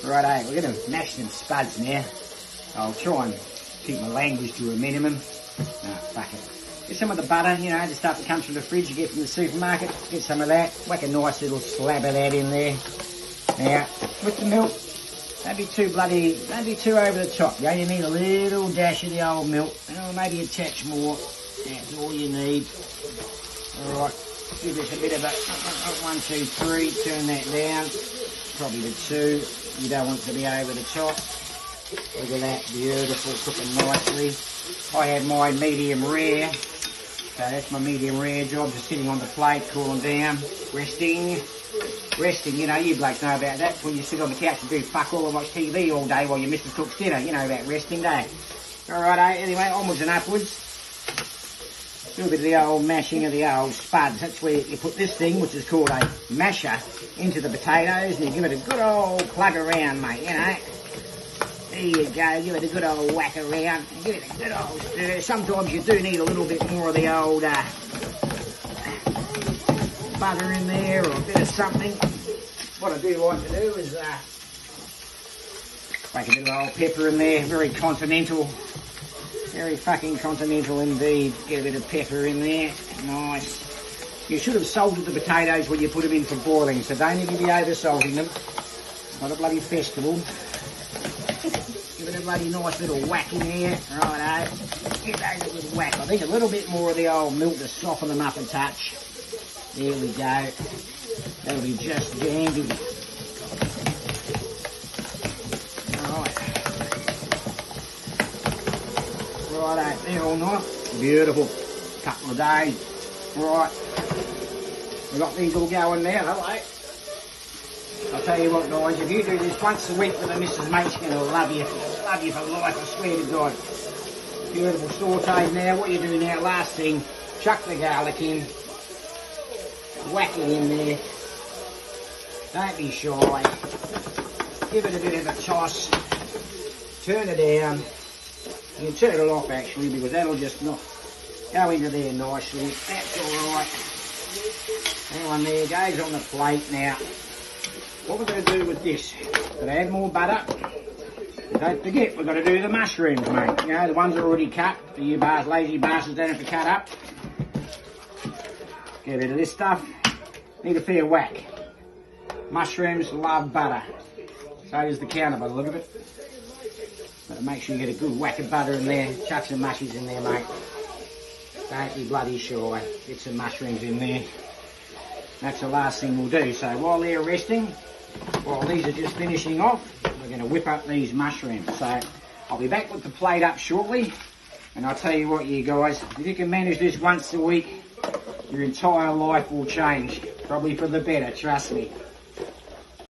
Righto, we're going to mash some spuds now. I'll try and keep my language to a minimum. Fuck it. Get some of the butter, you know, the stuff that comes from the fridge you get from the supermarket. Get some of that. Whack a nice little slab of that in there. Now, with the milk, don't be too over the top. You only need a little dash of the old milk. Maybe a touch more. That's all you need. Alright, give this a bit of a 1, 2, 3. Turn that down. Probably the 2. You don't want it to be over the top. Look at that, beautiful, cooking nicely. I have my medium rare. So that's my medium rare job, just sitting on the plate, cooling down, resting, you know, you blokes know about that. When you sit on the couch and do fuck all and watch TV all day while your missus cooks dinner, you know about resting day. Alright, anyway, onwards and upwards. A little bit of the old mashing of the old spuds. That's where you put this thing, which is called a masher, into the potatoes, and you give it a good old plug around, mate, you know. There you go, give it a good old whack around, and give it a good old stir. Sometimes you do need a little bit more of the old butter in there, or a bit of something. What I do like to do is make a bit of old pepper in there, very continental. Very fucking continental indeed. Get a bit of pepper in there. Nice. You should have salted the potatoes when you put them in for boiling, so don't even be over salting them. Not a bloody festival. Give it a bloody nice little whack in here. Righto. Give those a good whack. I think a little bit more of the old milk to soften them up a touch. There we go. That'll be just dandy. Righto, they're all nice. Beautiful. Couple of days. Right. We've got these all going now, hello. I'll tell you what, guys, if you do this once a week with the missus, mate's going to love you. Love you for life, I swear to God. Beautiful sauteed now. What you do now, last thing, chuck the garlic in. Whack it in there. Don't be shy. Give it a bit of a toss. Turn it down. You can turn it off actually, because that'll just not go into there nicely. That's alright. That one there goes on the plate now. What we're going to do with this, we're going to add more butter. And don't forget, we've got to do the mushrooms, mate. You know, the ones that are already cut. For you lazy bastards don't have to cut up. Get rid of this stuff. Need a fair whack. Mushrooms love butter. So does the counter by the look of it. But make sure you get a good whack of butter in there. Chuck some mushies in there, mate. Don't be bloody shy. Get some mushrooms in there. That's the last thing we'll do. So while they're resting, while these are just finishing off, we're going to whip up these mushrooms. So I'll be back with the plate up shortly. And I'll tell you what, you guys, if you can manage this once a week, your entire life will change. Probably for the better, trust me.